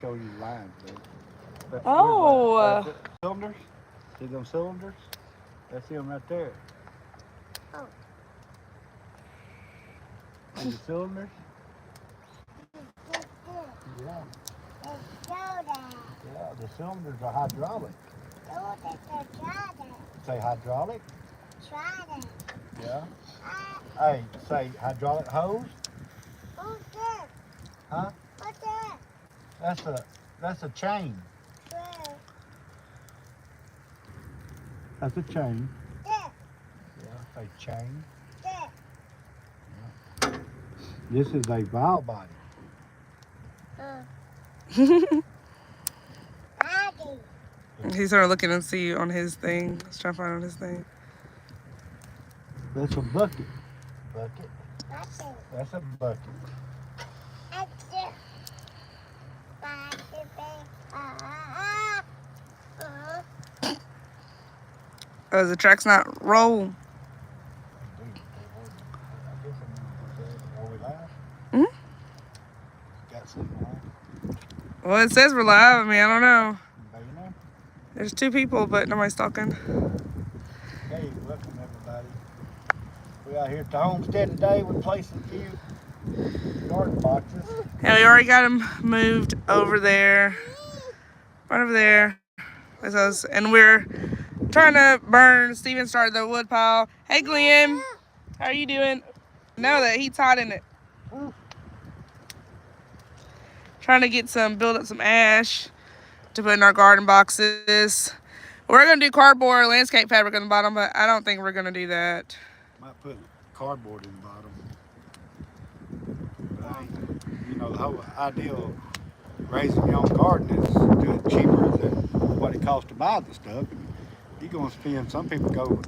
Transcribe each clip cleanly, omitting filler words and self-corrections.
show you lines, dude. Oh. Cylinders? See them cylinders? That's them right there. Oh. See the cylinders? Yeah. Yeah, the cylinders are hydraulic. Say hydraulic? Yeah. Hey, say hydraulic hose? Huh? That's a chain. That's a chain. Yeah, say chain. Yeah. This is a valve body. He started looking and see on his thing. Let's try to find on his thing. That's a bucket. Bucket. That's a bucket. Oh, the track's not roll. Hmm? Got something on. Well, it says we're live. I mean, I don't know. There's 2 people, but nobody's talking. Hey, welcome everybody. We out here at the Homestead today. We're placing a few garden boxes. Yeah, we already got them moved over there. Right over there. That's us. And we're trying to burn. Steven started the wood pile. Hey, Glenn. How are you doing? Know that heat's hot in it. Trying to build up some ash to put in our garden boxes. We're going to do cardboard landscape fabric on the bottom, but I don't think we're going to do that. Might put cardboard in the bottom. But, you know, the whole idea of raising your own garden is do it cheaper than what it costs to buy the stuff. You're going to spend, some people go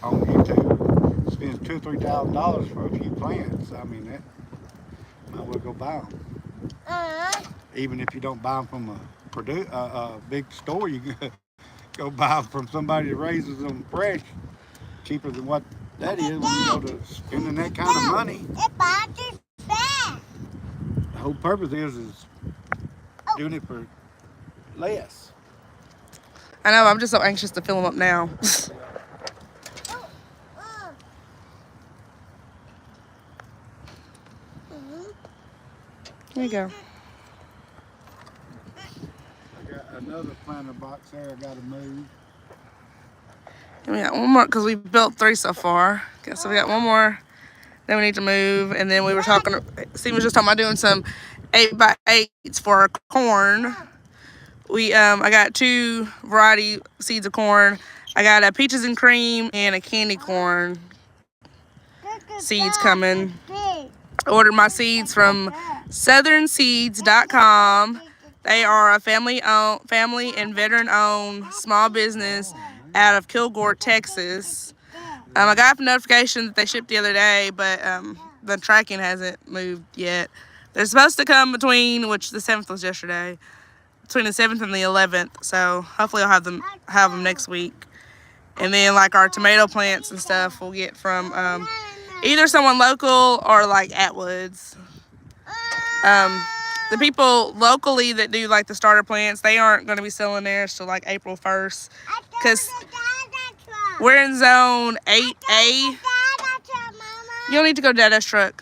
on YouTube, spends $2,000 or $3,000 for a few plants. I mean, that might well go buy them. Even if you don't buy them from a big store, you can go buy them from somebody that raises them fresh, cheaper than what that is when you go to spending that kind of money. The whole purpose is doing it for less. I know, I'm just so anxious to fill them up now. There you go. I got another planter box there I got to move. And we got one more because we built 3 so far. Okay, so we got one more. Then we need to move, and then we were talking. Steve was just talking about doing some 8x8s for corn. I got 2 variety seeds of corn. I got a peaches and cream and a candy corn seeds coming. I ordered my seeds from southernseeds.com. They are a family and veteran-owned small business out of Kilgore, Texas. I got a notification that they shipped the other day, but the tracking hasn't moved yet. They're supposed to come which the 7th was yesterday, between the 7th and the 11th. So hopefully I'll have them next week. And then like our tomato plants and stuff we'll get from either someone local or like Atwoods. The people locally that do like the starter plants, they aren't going to be selling theirs till like April 1st. Because we're in zone 8A. You don't need to go to Dada's truck.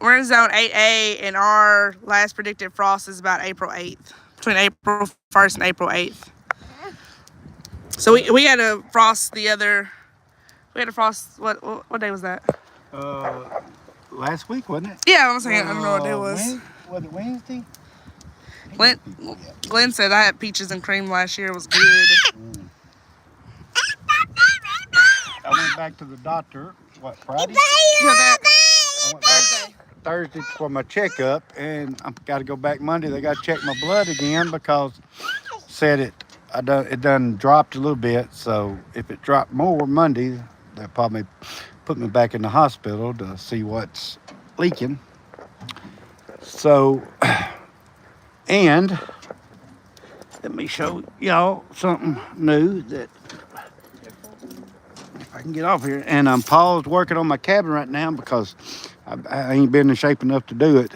We're in zone 8A, and our last predicted frost is about April 8th. Between April 1st and April 8th. So we had a frost what day was that? Last week, wasn't it? Yeah, I'm saying, I don't know what day it was. Was it Wednesday? Glenn said I had peaches and cream last year. It was good. I went back to the doctor, Friday? I went back Thursday for my checkup, and I've got to go back Monday. They got to check my blood again because said it done dropped a little bit. So if it dropped more Monday, they'll probably put me back in the hospital to see what's leaking. So, and let me show y'all something new that if I can get off here. And I'm paused working on my cabin right now because I ain't been in shape enough to do it.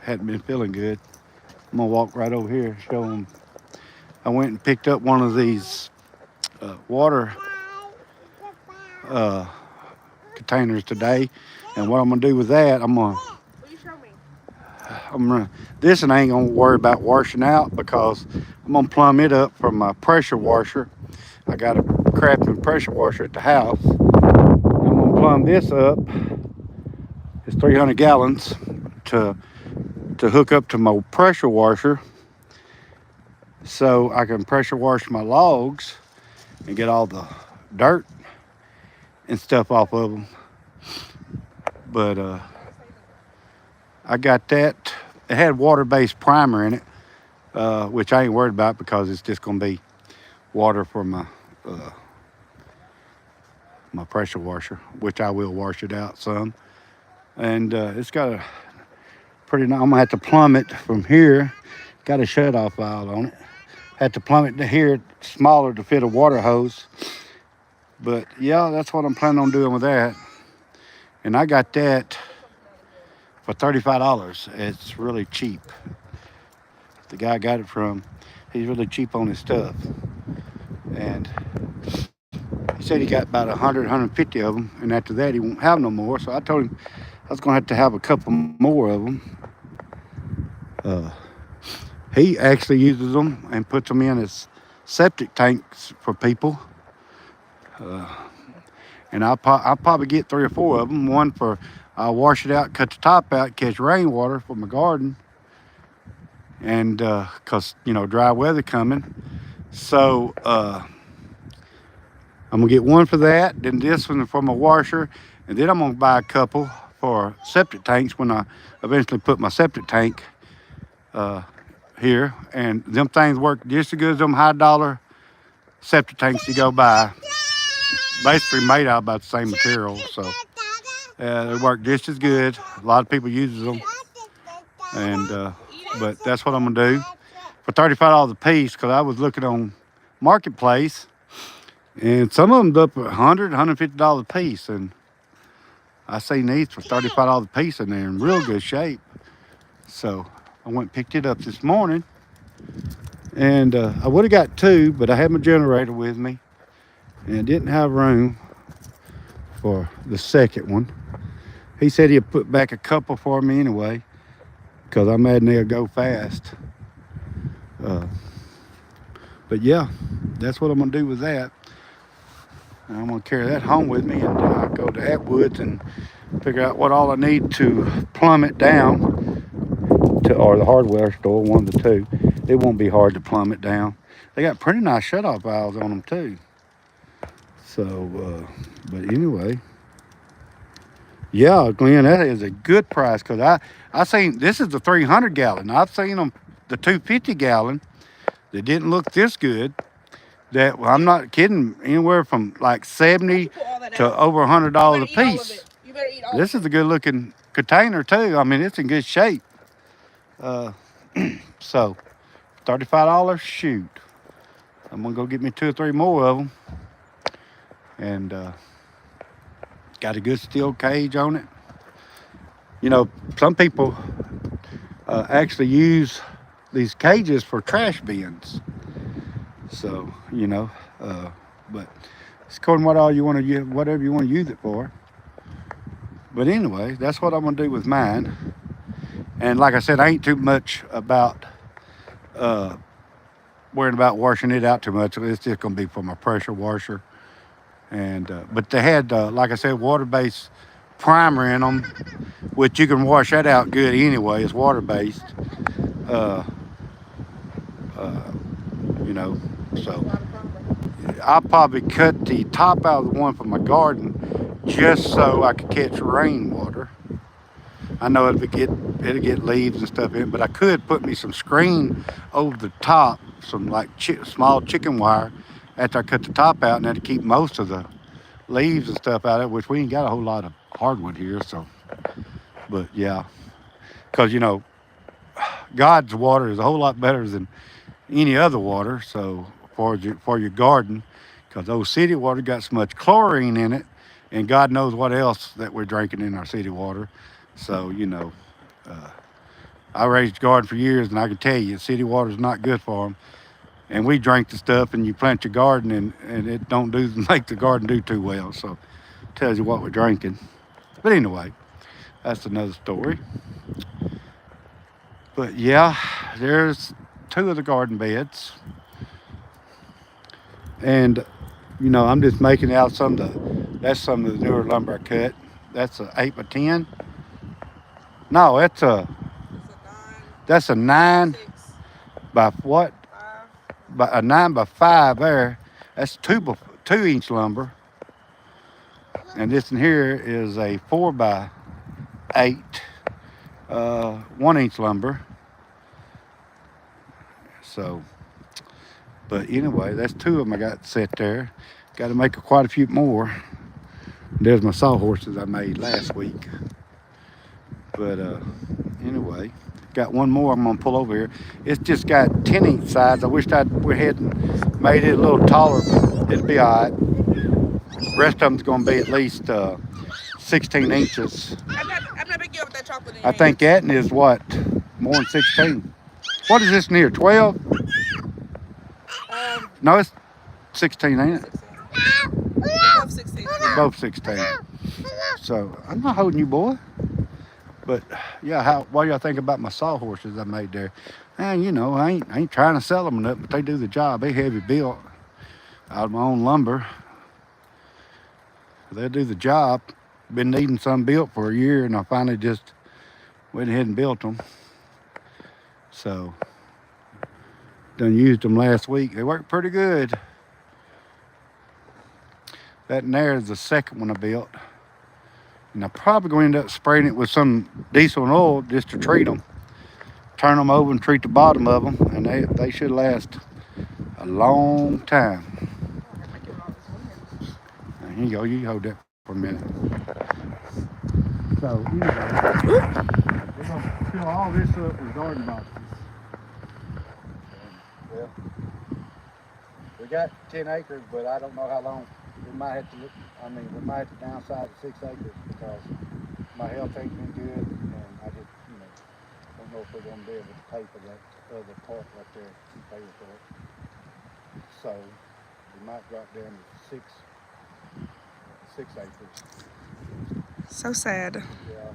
hadn't been feeling good. I'm gonna walk right over here, show them. I went and picked up one of these water uh, containers today, and what I'm gonna do with that, I'm gonna this and I ain't gonna worry about washing out because I'm gonna plumb it up from my pressure washer. I got a crafting pressure washer at the house. I'm gonna plumb this up. It's 300 gallons to hook up to my pressure washer, so I can pressure wash my logs and get all the dirt and stuff off of them. But I got that. It had water-based primer in it, which I ain't worried about because it's just gonna be water for uh, my pressure washer, which I will wash it out some. And it's got a pretty nice. I'm gonna have to plumb it from here. Got a shut-off valve on it. Had to plumb it to here, smaller to fit a water hose. But yeah, that's what I'm planning on doing with that. And I got that for $35. It's really cheap. The guy I got it from, he's really cheap on his stuff. And he said he got about 100, 150 of them. And after that, he won't have no more. So I told him I was going to have a couple more of them. He actually uses them and puts them in his septic tanks for people. And I'll probably get 3 or 4 of them. One for I'll wash it out, cut the top out, catch rainwater for my garden. And because, dry weather coming. So I'm going to get one for that, then this one for my washer, and then I'm going to buy a couple for septic tanks when I eventually put my septic tank here. And them things work just as good as them high dollar septic tanks you go buy. Basically made out of about the same material, so they work just as good. A lot of people use them, and but that's what I'm gonna do for $35 a piece. Because I was looking on Marketplace, and some of them's up at $100, $150 a piece, and I seen these for $35 a piece, and they're in real good shape. So I went and picked it up this morning, and I would have got 2, but I had my generator with me and didn't have room for the second one. He said he'd put back a couple for me anyway, because I imagine they'll go fast. But yeah, that's what I'm gonna do with that. And I'm gonna carry that home with me, and then I'll go to Atwood's and figure out what all I need to plumb it down to, or the hardware store, one of the two. It won't be hard to plumb it down. They got pretty nice shut-off valves on them too. So, but anyway, yeah, Glenn, that is a good price, because I seen, this is the 300 gallon. I've seen them, the 250 gallon, they didn't look this good. That, well, I'm not kidding, anywhere from like 70 to over $100 a piece. This is a good looking container too. I mean, it's in good shape. So $35, shoot. I'm gonna go get me 2 or 3 more of them. And got a good steel cage on it. Some people actually use these cages for trash bins. So, but it's according to what all you want to use, whatever you want to use it for. But anyway, that's what I'm gonna do with mine. And like I said, I ain't too much about worrying about washing it out too much. It's just gonna be for my pressure washer. And but they had, like I said, water-based primer in them, which you can wash that out good anyway. It's water-based. So I'll probably cut the top out of the one for my garden just so I could catch rainwater. I know it'll get leaves and stuff in, but I could put me some screen over the top, some like small chicken wire after I cut the top out, and that'll keep most of the leaves and stuff out of it, which we ain't got a whole lot of hardwood here. So, but yeah, because God's water is a whole lot better than any other water. So for your garden, because those city water got so much chlorine in it, and God knows what else that we're drinking in our city water. So I raised a garden for years, and I can tell you, city water is not good for them. And we drink the stuff, and you plant your garden, and it don't do make the garden do too well. So, tells you what we're drinking. But anyway, that's another story. But yeah, there's two of the garden beds, and I'm just making out some of the. That's some of the newer lumber I cut. That's a 8x10. No, that's a 9 by what? By a 9x5 there. That's 2 inch lumber, and this in here is a 4x8, 1 inch lumber. So, but anyway, that's two of them I got set there. Got to make quite a few more. There's my sawhorses I made last week. But anyway, got one more I'm gonna pull over here. It's just got 10-inch sides. I wish we had made it a little taller, but it'll be all right. The rest of them's gonna be at least 16 inches. I'm not picking up with that chocolate in I your think hands. that is what? More than 16. What is this near? 12? No, it's 16, ain't it? 16. Both 16. They're both 16. So I'm not holding you, boy. But yeah, what do y'all think about my sawhorses I made there? And I ain't trying to sell them or nothing, but they do the job. They heavy built out of my own lumber. They do the job. Been needing some built for a year, and I finally just went ahead and built them. So done used them last week. They worked pretty good. That and there is the second one I built. And I'm probably going to end up spraying it with some diesel and oil just to treat them. Turn them over and treat the bottom of them, and they should last a long time. And here you go. You hold that for a minute. So anyway, we're going to fill all this up with garden boxes. Well, we got 10 acres, but I don't know how long. We might have to we might have to downsize to 6 acres because my health ain't been good, and I just, don't know if we're going to be able to pay for that other part right there, pay for it. So we might drop down to 6 acres. So sad. Yeah,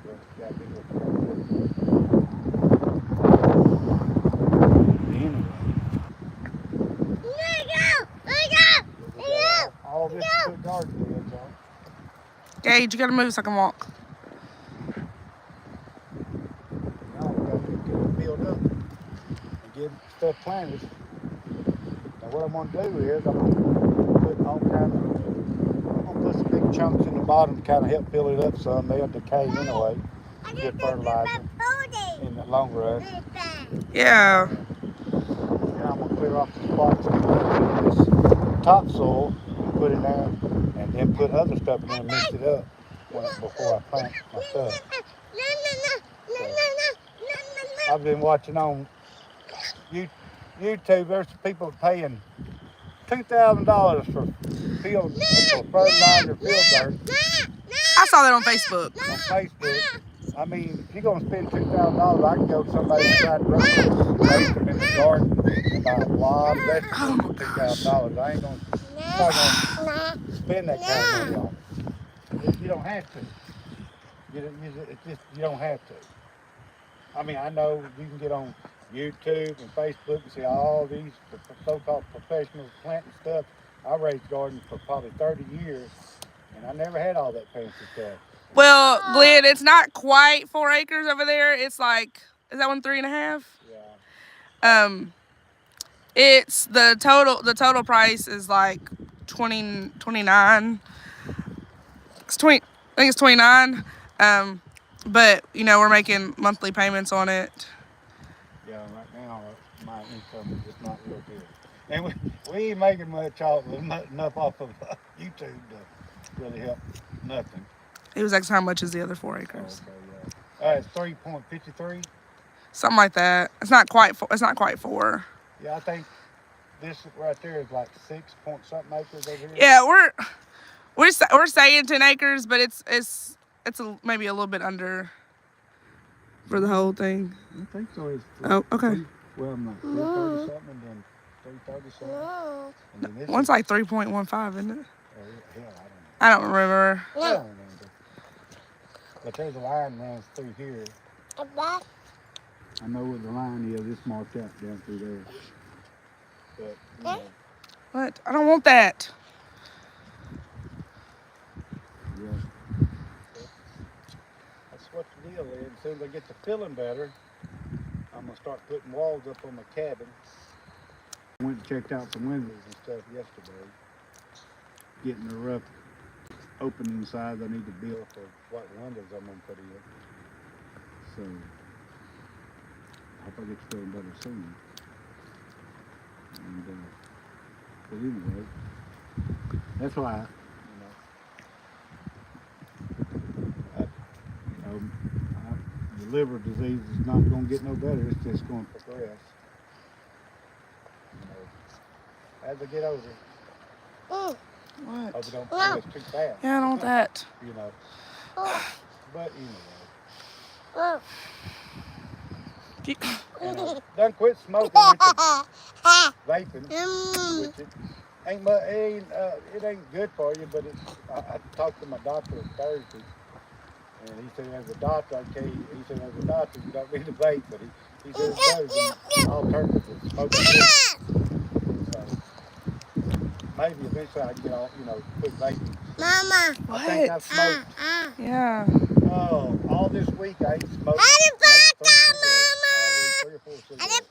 but gotta be with anyway. All this is good garden beds on. Gage, you gotta move so I can walk. Now we got to get it filled up and get stuff planted. Now what I'm gonna do is I'm gonna put some big chunks in the bottom to kind of help fill it up some. They'll decay anyway. Get fertilizer in the long run. Yeah. Now I'm gonna clear off the spots and this topsoil and put in there, and then put other stuff in there and mix it up before I plant my stuff. So, I've been watching on YouTube. There's people paying $2,000 for fertilizer, field dirt. I saw that on Facebook. On Facebook. I mean, if you're gonna spend $2,000, I can go to somebody inside the road, raise them in the garden, and buy a lot of vegetables for $2,000. I ain't not gonna spend that kind of money on it. You don't have to. You don't have to. I mean, I know you can get on YouTube and Facebook and see all these so-called professionals planting stuff. I raised gardens for probably 30 years, and I never had all that fancy stuff. Well, Glenn, it's not quite 4 acres over there. It's like, is that one 3.5? Yeah. It's the total price is like 29. It's 20. I think it's 29. But we're making monthly payments on it. Yeah, right now my income is just not real good, and we ain't making much enough off of YouTube to really help nothing. It was like how much is the other 4 acres? Okay, yeah. It's 3.53. Something like that. It's not quite 4. It's not quite 4. Yeah, I think this right there is like 6 point something acres over here. Yeah, we're saying 10 acres, but it's maybe a little bit under. for the whole thing? I think so. It's Oh, okay. well, I'm like 330 something and then 330 something. And then this One's is, like 3.15, isn't it? hell, I don't remember. I don't remember. But there's a line runs through here. I know where the line is. It's marked out down through there. But, you know, What? I don't want that. yeah. That's what the deal is. As soon as I get the feeling better, I'm going to start putting walls up on my cabin. I went and checked out some windows and stuff yesterday. Getting the rough opening size I need to build for what windows I'm going to put in. So, I hope I get the feeling better soon. And, but anyway, that's why, the liver disease is not going to get no better. It's just going to progress. As I get older, What? hope it don't progress too fast. Yeah, I don't want that. You know. But anyway. And I done quit smoking with the vaping, which it ain't much, it ain't good for you, but I talked to my doctor Thursday, and he said as a doctor, okay, he said as a doctor you don't need to vape, but he said it's better than alternative to smoking. So maybe eventually I can get off, quit vaping. Mama, I think I've smoked. Yeah. Oh, all this week I ain't smoked. Three or four cigarettes.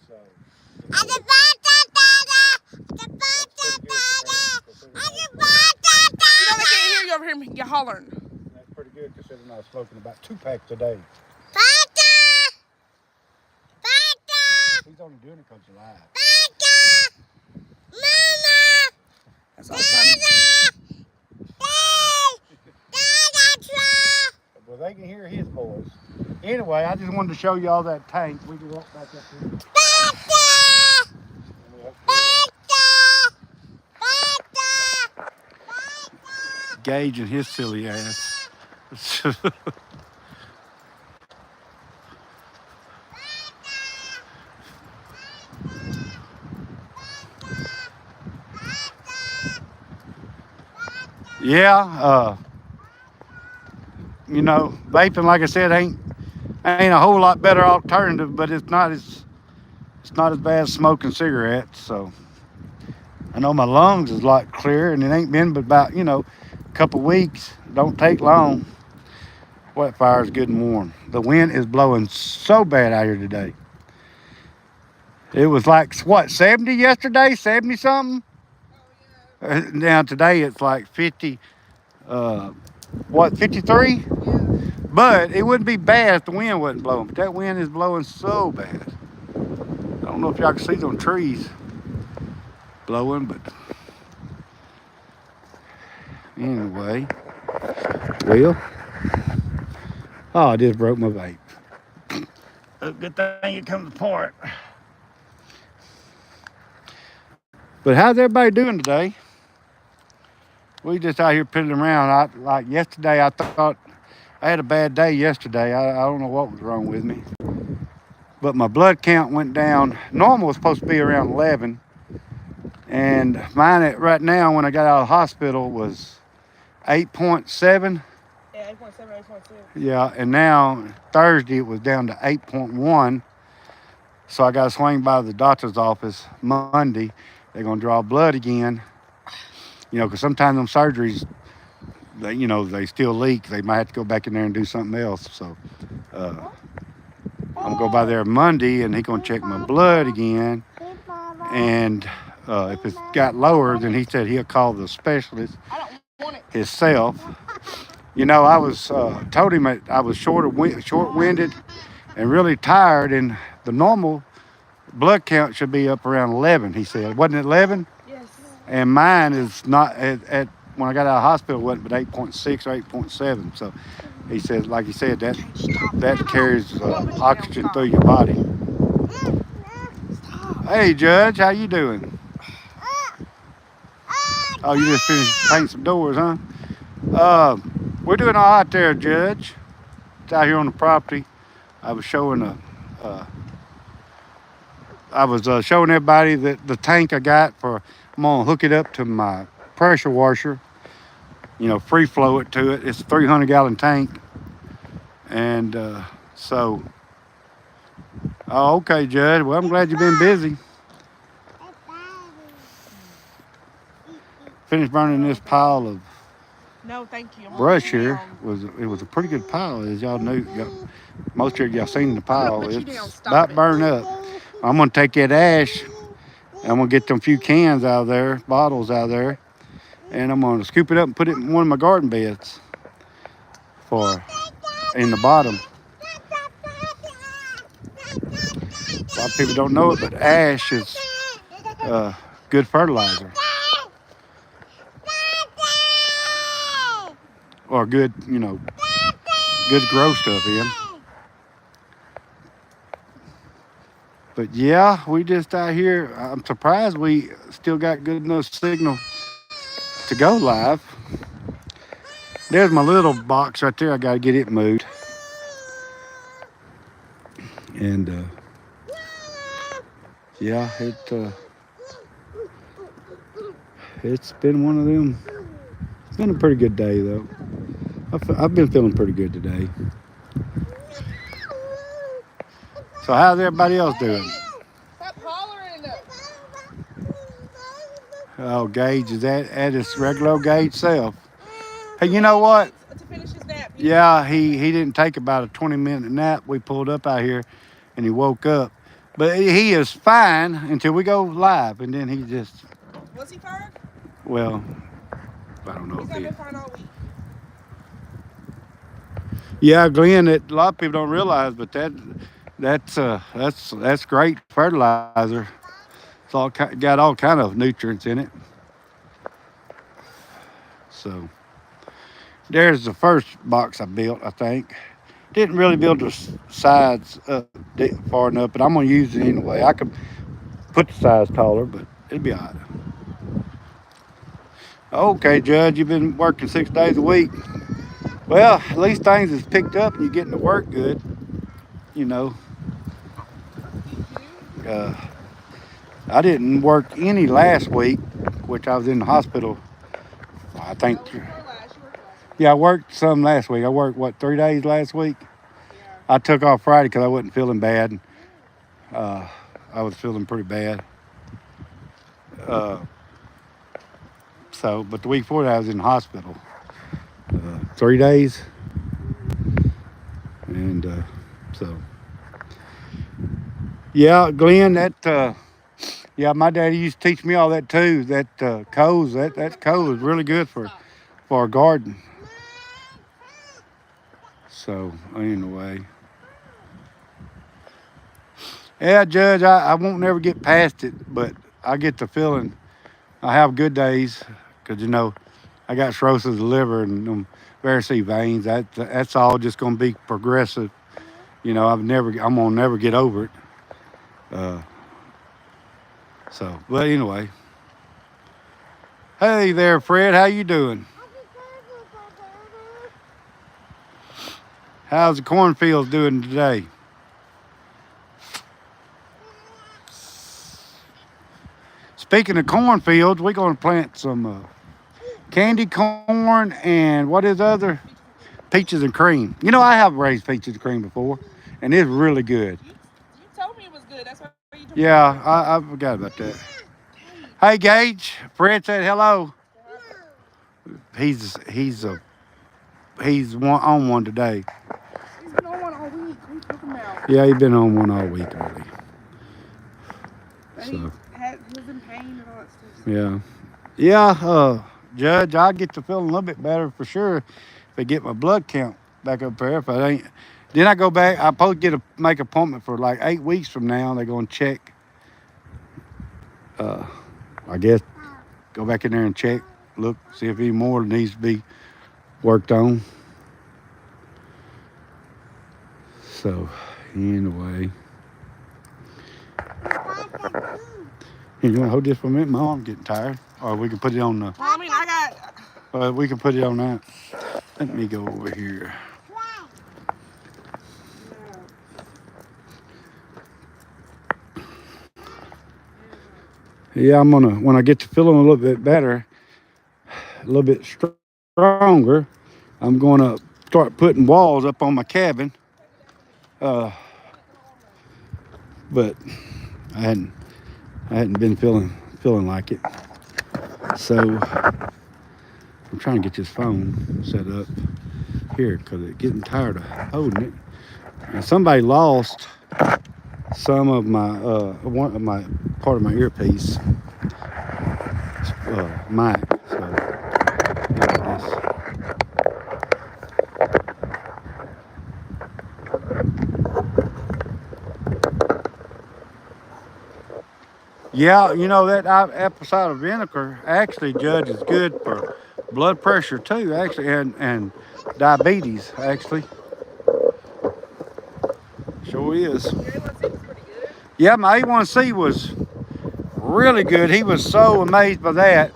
So, You know they can't hear you over here. You're hollering. that's pretty good considering I was smoking about 2 packs a day. He's only doing it because you're live. That's all funny. Well, they can hear his voice. Anyway, I just wanted to show you all that tank. We can walk back up here. Gage and his silly ass. Yeah, vaping, like I said, ain't a whole lot better alternative, but it's not as bad as smoking cigarettes. So I know my lungs is a lot clearer, and it ain't been but about a couple weeks. Don't take long. Wet fire is good and warm. The wind is blowing so bad out here today. It was like what, 70 yesterday, 70 something. Now today it's like 50. 53? Yeah. But it wouldn't be bad if the wind wasn't blowing. But that wind is blowing so bad. I don't know if y'all can see them trees blowing, but anyway. Well, I just broke my vape. A good thing it comes apart. But how's everybody doing today? We just out here piddling around. Like yesterday, I thought I had a bad day yesterday. I don't know what was wrong with me. But my blood count went down. Normal was supposed to be around 11. And mine right now, when I got out of the hospital, was 8.7. Yeah, 8.7, 8.6. Yeah, and now Thursday it was down to 8.1. So I got to swing by the doctor's office Monday. They're going to draw blood again. Because sometimes them surgeries, they still leak. They might have to go back in there and do something else. So I'm going to go by there Monday, and he's going to check my blood again. And if it's got lower, then he said he'll call the specialist himself. I was told him that I was short-winded and really tired, and the normal blood count should be up around 11, he said. Wasn't it 11? Yes. And mine is not at when I got out of the hospital, it wasn't but 8.6 or 8.7. So he said, like he said, that carries oxygen through your body. Hey, Judge, how you doing? Oh, you just finished painting some doors, huh? We're doing all right there, Judge. out here on the property. I was showing showing everybody that the tank I got for. I'm gonna hook it up to my pressure washer. You know, free flow it to it. It's a 300-gallon tank, and so. Oh, okay, Judge. Well, I'm glad you've been busy. Finished burning this pile of No, thank you. brush here. It was a pretty good pile, as y'all knew. Most of y'all seen the pile. Put you down. It's Stop about it. burned up. I'm gonna take that ash. I'm gonna get them few cans out of there, bottles out of there, and I'm gonna scoop it up and put it in one of my garden beds for in the bottom. A lot of people don't know it, but ash is good fertilizer or good, good grow stuff in. But yeah, we just out here. I'm surprised we still got good enough signal to go live. There's my little box right there. I got to get it moved. And yeah, it's been one of them. It's been a pretty good day though. I've been feeling pretty good today. So how's everybody else doing? Stop hollering. Oh, Gage is at his regular Gage self. Hey, you know what? To finish his nap. Yeah, he didn't take about a 20-minute nap. We pulled up out here, and he woke up. But he is fine until we go live, and then he just. Was he fine? Well, I don't know He's if not he. been fine all week. Yeah, Glenn. That a lot of people don't realize, but that's great fertilizer. It's all got all kind of nutrients in it. So there's the first box I built. I think didn't really build the sides up far enough, but I'm gonna use it anyway. I could put the sides taller, but it'd be all right. Okay, Judge, you've been working 6 days a week. Well, at least things has picked up and you're getting to work good. You know, I didn't work any last week, which I was in the hospital. I think. Yeah, I worked some last week. I worked, 3 days last week? Yeah. I took off Friday because I wasn't feeling bad. I was feeling pretty bad. But the week before that, I was in the hospital. 3 days. And so, yeah, Glenn, yeah, my daddy used to teach me all that too. That coals, that coal is really good for a garden. So anyway, yeah, Judge, I won't never get past it, but I get the feeling I have good days because I got cirrhosis of the liver and them varicose veins. That's all just gonna be progressive. I'm gonna never get over it. But anyway, hey there, Fred, how you doing? How's the cornfields doing today? Speaking of cornfields, we're going to plant some candy corn and what is the other? Peaches and cream. I have raised peaches and cream before, and it's really good. You told me it was good. That's why you told me. Yeah, I forgot about that. Hey, Gage. Fred said hello. He's on one today. He's been on one all week. What are you talking about? Yeah, he's been on one all week already. But he was in pain and all that stuff. Yeah. Yeah, Judge, I get to feeling a little bit better for sure if I get my blood count back up there. If I ain't, then I go back. I'm supposed to make an appointment for like 8 weeks from now. They're going to check. I guess go back in there and check, look, see if any more needs to be worked on. So, anyway. You want to hold this for a minute? My arm's getting tired. Or we can put it on the... Well, I mean, we can put it on that. Let me go over here. Yeah, I'm gonna when I get to feeling a little bit better, a little bit stronger, I'm gonna start putting walls up on my cabin. Uh, but I hadn't I hadn't been feeling like it. So I'm trying to get this phone set up here because it's getting tired of holding it. And somebody lost some of my one of my part of my earpiece mic. So yeah, yeah, you know that apple cider vinegar actually, Judge, is good for blood pressure too, actually, and diabetes. Actually, sure is. Yeah, my A1C was really good. He was so amazed by that.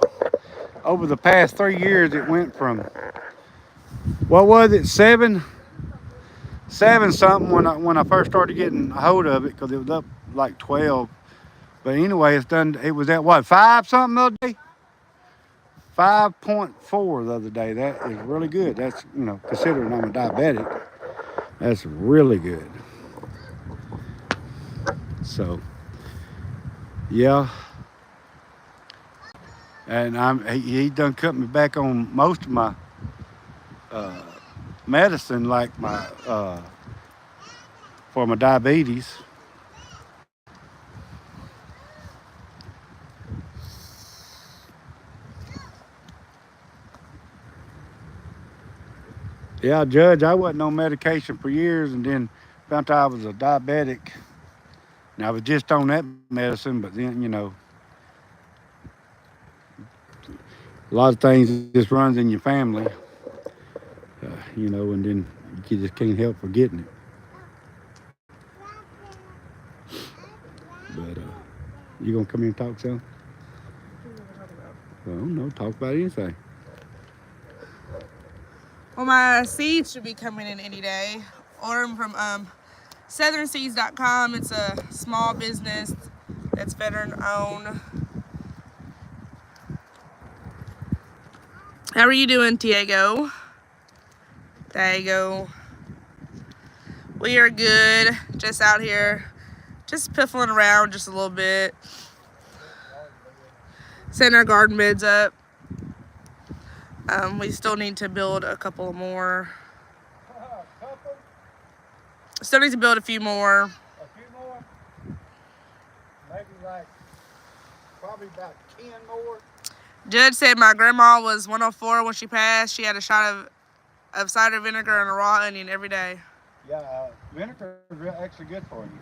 Over the past 3 years, it went from what was it, seven something when I first started getting a hold of it because it was up like 12. But anyway, it's done. It was at what, five something the other day? 5.4 the other day. That is really good. That's, considering I'm a diabetic, that's really good. So yeah, and he done cut me back on most of my uh, medicine, like my for my diabetes. Yeah, Judge, I wasn't on medication for years, and then found out I was a diabetic. And I was just on that medicine, but then a lot of things just runs in your family, and then you just can't help forgetting it. But you gonna come here and talk some? I don't know. Talk about anything. Well, my seeds should be coming in any day. Order them from southernseeds.com. It's a small business that's veteran owned. How are you doing, Diego? Diego. We are good. Just out here, just piffling around just a little bit. Setting our garden beds up. We still need to build a couple more. Still need to build a few more. A few more? Maybe like probably about 10 more. Judge said my grandma was 104 when she passed. She had a shot of cider vinegar and a raw onion every day. Yeah, vinegar is actually good for you.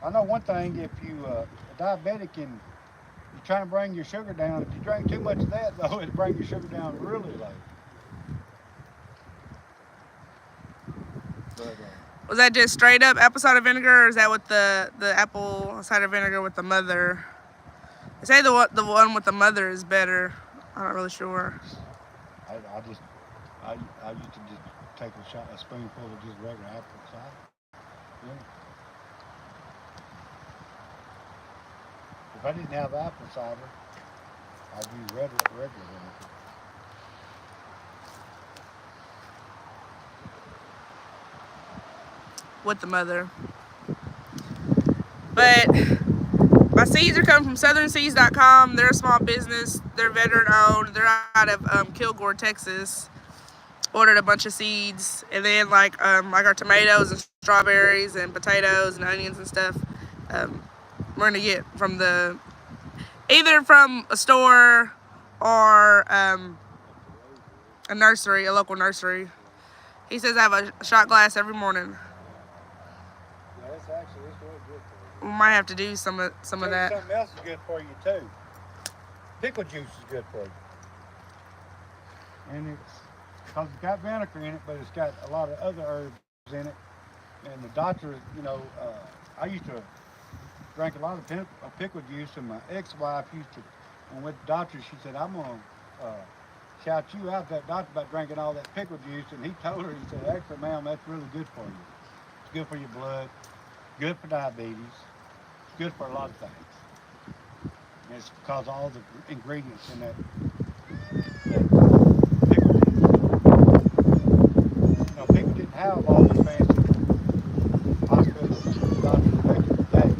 I know one thing: if you a diabetic and you're trying to bring your sugar down, if you drink too much of that, though, it'll bring your sugar down really low. But, was that just straight up apple cider vinegar, or is that with the apple cider vinegar with the mother? They say the one with the mother is better. I'm not really sure. I used to just take a spoonful of just regular apple cider. Yeah. If I didn't have apple cider, I'd use regular vinegar. With the mother. But my seeds are coming from southernseeds.com. They're a small business. They're veteran owned. They're out of Kilgore, Texas. Ordered a bunch of seeds, and then like our tomatoes and strawberries and potatoes and onions and stuff. We're gonna get from either from a store or a nursery, a local nursery. He says I have a shot glass every morning. Yeah, it's really good for We might have to do some of that. Something else is good for you too. Pickle juice is good for you, and because it's got vinegar in it, but it's got a lot of other herbs in it. And the doctor, I used to drink a lot of pickle juice, and my ex-wife used to, when with the doctor, she said, I'm going to shout you out, that doctor, about drinking all that pickle juice. And he told her, he said, actually, ma'am, that's really good for you. It's good for your blood, good for diabetes, it's good for a lot of things. And it's because of all the ingredients in that pickle. You know, people didn't have all the fancy hospitals and doctors back in the day.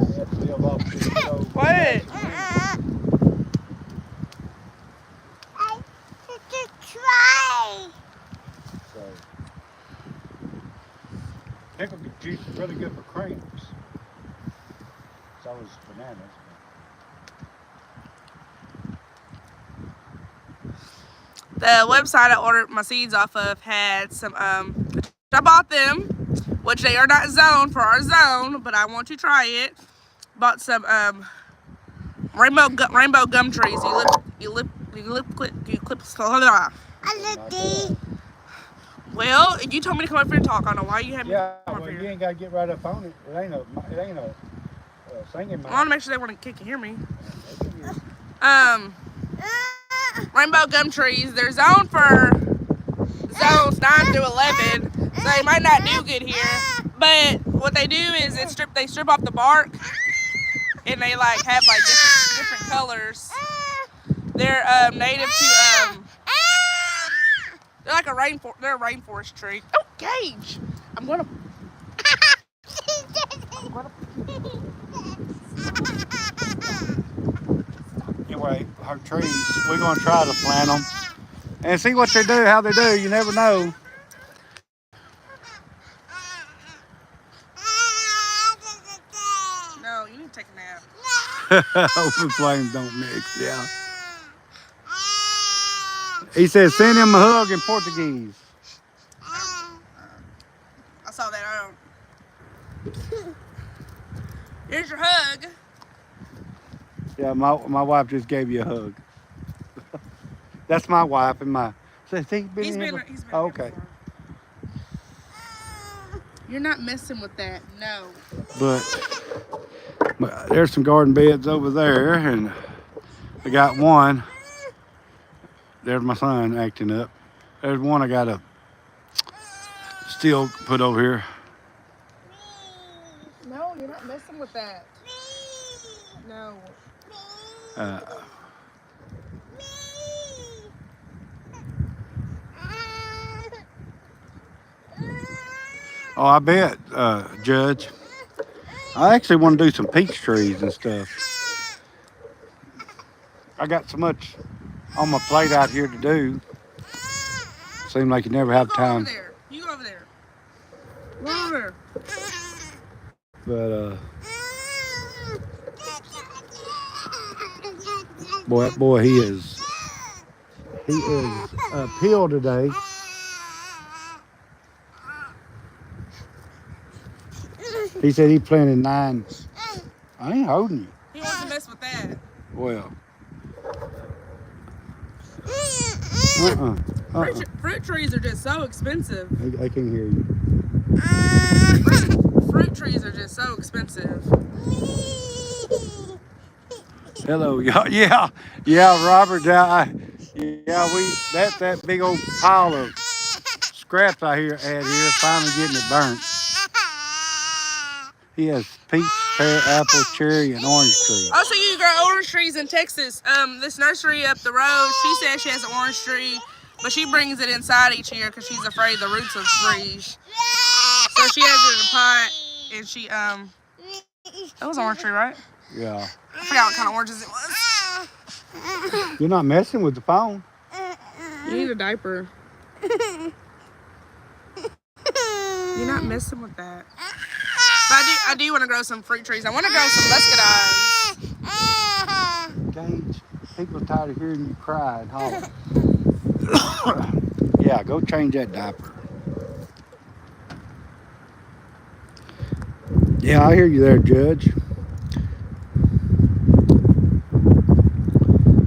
They had to live off this good old What? fashioned remedy. So pickle juice is really good for cramps. So is bananas. The website I ordered my seeds off of had some, I bought them, which they are not zoned for our zone, but I want to try it. Bought some rainbow gum trees. You clip. Well, you told me to come up here and talk. I don't know why you had me Yeah, come up well, here. you ain't got to get right up on it. It ain't a singing I mic. want to make sure they can hear me. Rainbow gum trees. They're zoned for zones 9 through 11, so they might not do good here. But what they do is they strip off the bark, and they like have like different colors. They're native to they're like a rainforest tree. Oh, Gage! I'm gonna. Anyway, her trees, we're going to try to plant them and see what they do, how they do. You never know. No, you need to take a nap. Open flames don't mix, yeah. He said send him a hug in Portuguese. I saw that. I don't. Here's your hug. Yeah, my wife just gave you a hug. That's my wife and my. So he's been He's in been. here? He's been. Oh, here okay. before. You're not messing with that. No. But there's some garden beds over there, and I got one. There's my son acting up. There's one I got to still put over here. No, you're not messing with that. No. Uh, oh, I bet, Judge. I actually want to do some peach trees and stuff. I got so much on my plate out here to do. Seems like you never have time. Over there. You go over there. Go over there. But boy, he is uphill today. He said he planted 9. I ain't holding you. He wants to mess with that. Well. Fruit trees are just so expensive. I can hear you. Fruit trees are just so expensive. Hello, yeah, Robert. That big old pile of scraps I had here finally getting it burnt. He has peach, pear, apple, cherry, and orange tree. Also, you grow orange trees in Texas. This nursery up the road, she says she has an orange tree, but she brings it inside each year because she's afraid the roots will freeze. So she has it in a pot, and she that was an orange tree, right? Yeah. I forgot what kind of oranges it was. You're not messing with the phone. You need a diaper. You're not messing with that. But I do want to grow some fruit trees. I want to grow some muscadines. Gage, people are tired of hearing you cry and holler. Yeah, go change that diaper. Yeah, I hear you there, Judge.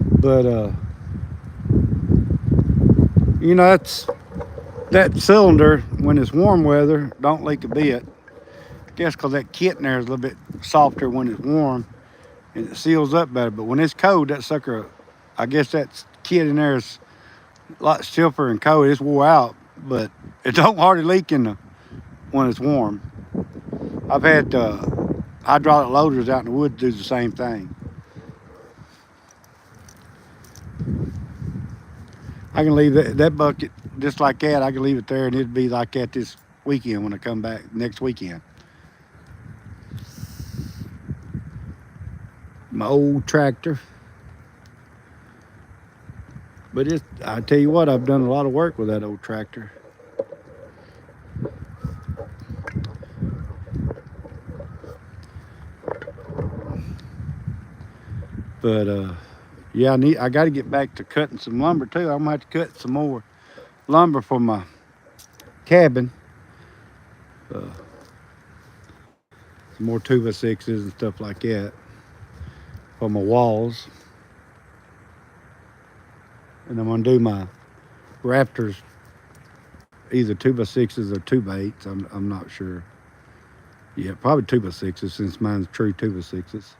But you know, that cylinder when it's warm weather don't leak a bit. I guess because that kit in there is a little bit softer when it's warm and it seals up better. But when it's cold, that sucker, I guess that kit in there is a lot stiffer and cold. It's wore out, but it don't hardly leak when it's warm. I've had hydraulic loaders out in the woods do the same thing. I can leave that bucket just like that. I can leave it there and it'd be like that this weekend when I come back next weekend. My old tractor. But I tell you what, I've done a lot of work with that old tractor. But yeah, I got to get back to cutting some lumber too. I'm gonna have to cut some more lumber for my cabin. Some more 2x6s and stuff like that for my walls. And I'm gonna do my rafters either 2x6s or 2x8s. I'm not sure. Yeah, probably 2x6s since mine's true 2x6s.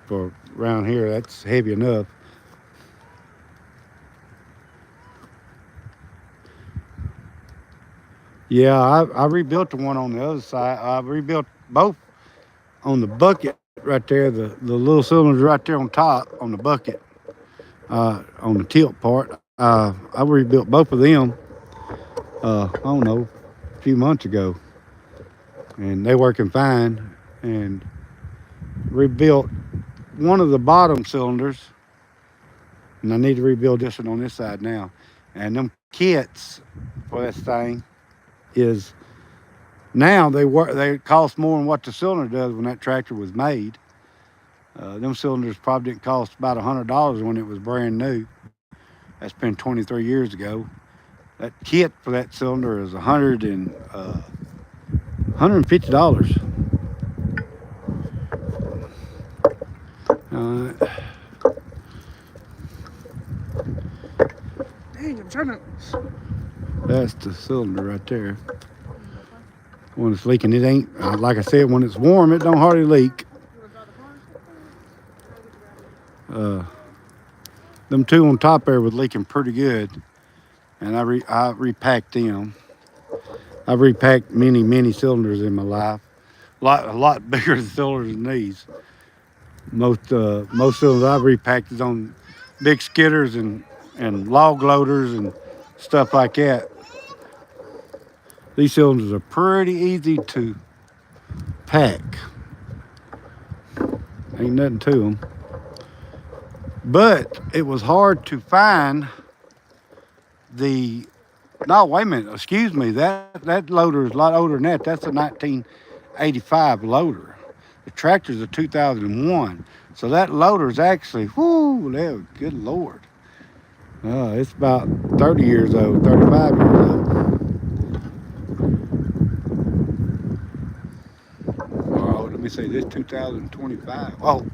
For around here, that's heavy enough. Yeah, I rebuilt the one on the other side. I rebuilt both on the bucket right there, the little cylinders right there on top on the bucket, on the tilt part. I rebuilt both of them, I don't know, a few months ago. And they're working fine. And rebuilt one of the bottom cylinders. And I need to rebuild this one on this side now. And them kits for this thing is now they cost more than what the cylinder does when that tractor was made. Them cylinders probably didn't cost about $100 when it was brand new. That's been 23 years ago. That kit for that cylinder is $150. Dang, I'm trying to. That's the cylinder right there. When it's leaking, it ain't, like I said, when it's warm, it don't hardly leak. Them two on top there was leaking pretty good, and I repacked them. I've repacked many cylinders in my life. A lot bigger cylinders than these. Most cylinders I've repacked is on big skidders and log loaders and stuff like that. These cylinders are pretty easy to pack. Ain't nothing to them. But it was hard to find no, wait a minute, excuse me, that loader is a lot older than that. That's a 1985 loader. The tractor's a 2001. So that loader is actually, good Lord. It's about 30 years old, 35 years old. Oh, let me see, this 2025. Oh,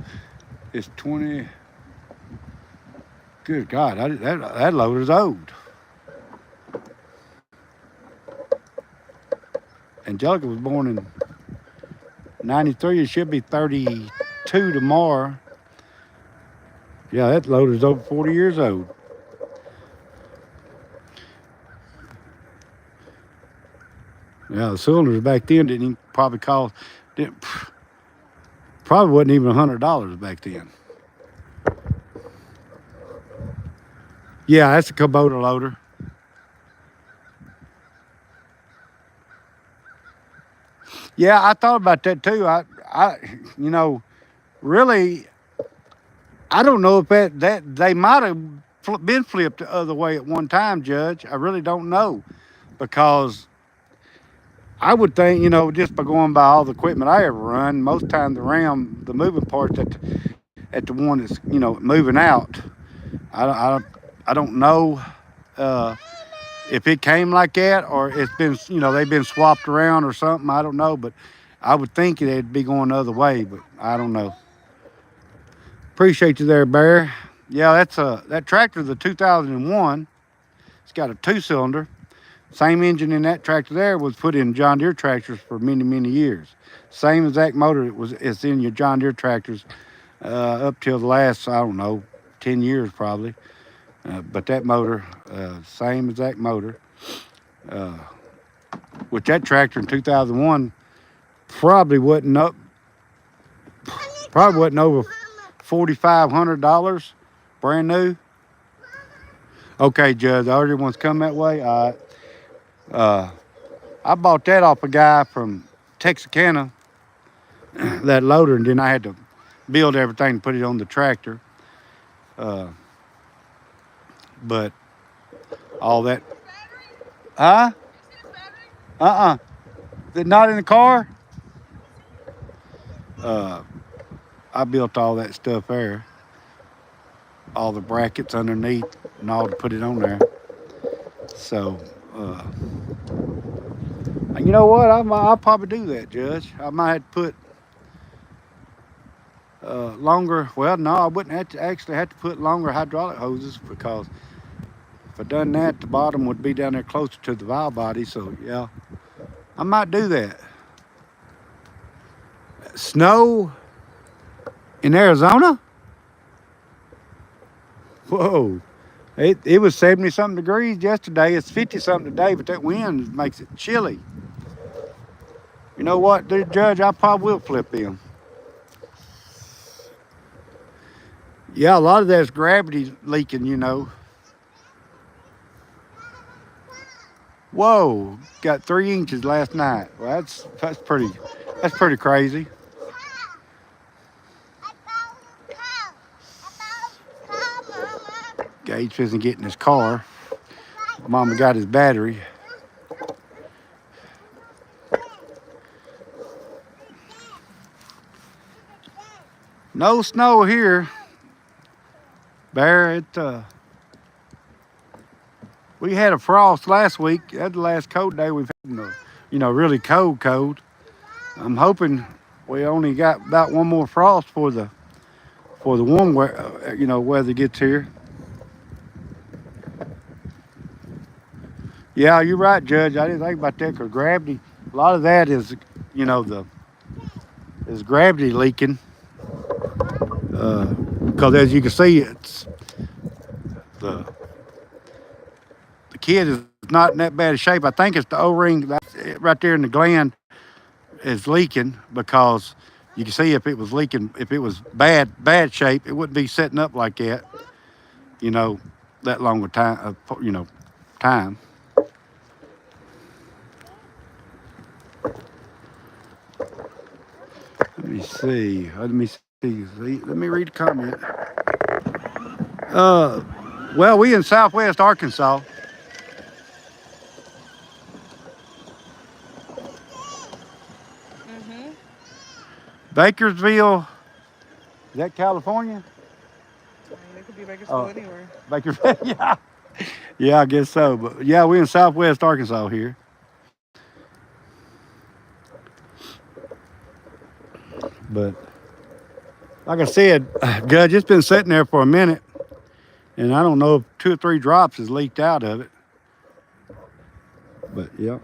it's 20. Good God, that loader's old. Angelica was born in 93. It should be 32 tomorrow. Yeah, that loader's over 40 years old. Yeah, the cylinders back then probably wasn't even $100 back then. Yeah, that's a Kubota loader. Yeah, I thought about that too. Really, I don't know if that they might have been flipped the other way at one time, Judge. I really don't know, because I would think, just by going by all the equipment I ever run, most times the moving parts at the one that's moving out. I don't know if it came like that or it's been they've been swapped around or something. I don't know, but I would think it'd be going the other way, but I don't know. Appreciate you there, Bear. Yeah, that tractor's a 2001. It's got a 2-cylinder. Same engine in that tractor there was put in John Deere tractors for many years. Same exact motor it's in your John Deere tractors up till the last, I don't know, 10 years probably. But that motor, same exact motor. With that tractor in 2001, probably wasn't up. Probably wasn't over $4,500, brand new. Okay, Judge, the other ones come that way. All right. I bought that off a guy from Texarkana, that loader, and then I had to build everything and put it on the tractor. Uh, but all that, huh? Uh-uh. They're not in the car. Uh, I built all that stuff there, all the brackets underneath and all to put it on there. So, you know what? I'll probably do that, Judge. I might have to put longer. Well, no, I wouldn't have to actually have to put longer hydraulic hoses because if I done that, the bottom would be down there closer to the valve body. So, yeah, I might do that. Snow in Arizona? Whoa. It was 70 something degrees yesterday. It's 50 something today, but that wind makes it chilly. You know what, Judge? I probably will flip them. Yeah, a lot of that's gravity leaking, you know. Whoa, got 3 inches last night. Well, that's pretty crazy. Gage isn't getting his car. Mama got his battery. No snow here, Bear. We had a frost last week. That's the last cold day we've had. Really cold. I'm hoping we only got about one more frost for the warm weather gets here. Yeah, you're right, Judge. I didn't think about that because gravity. A lot of that is, is gravity leaking. Because as you can see, it's the kid is not in that bad a shape. I think it's the O-ring that's right there in the gland is leaking because you can see if it was leaking, if it was bad shape, it wouldn't be setting up like that. That long a time. Time. Let me see. Let me read the comment. Well, we in Southwest Arkansas. Bakersville. Is that California? It could be Bakersfield anywhere. Bakersville, yeah. Yeah, I guess so. But yeah, we're in Southwest Arkansas here. But like I said, Judge, it's been sitting there for a minute, and I don't know if 2 or 3 drops has leaked out of it. But yeah.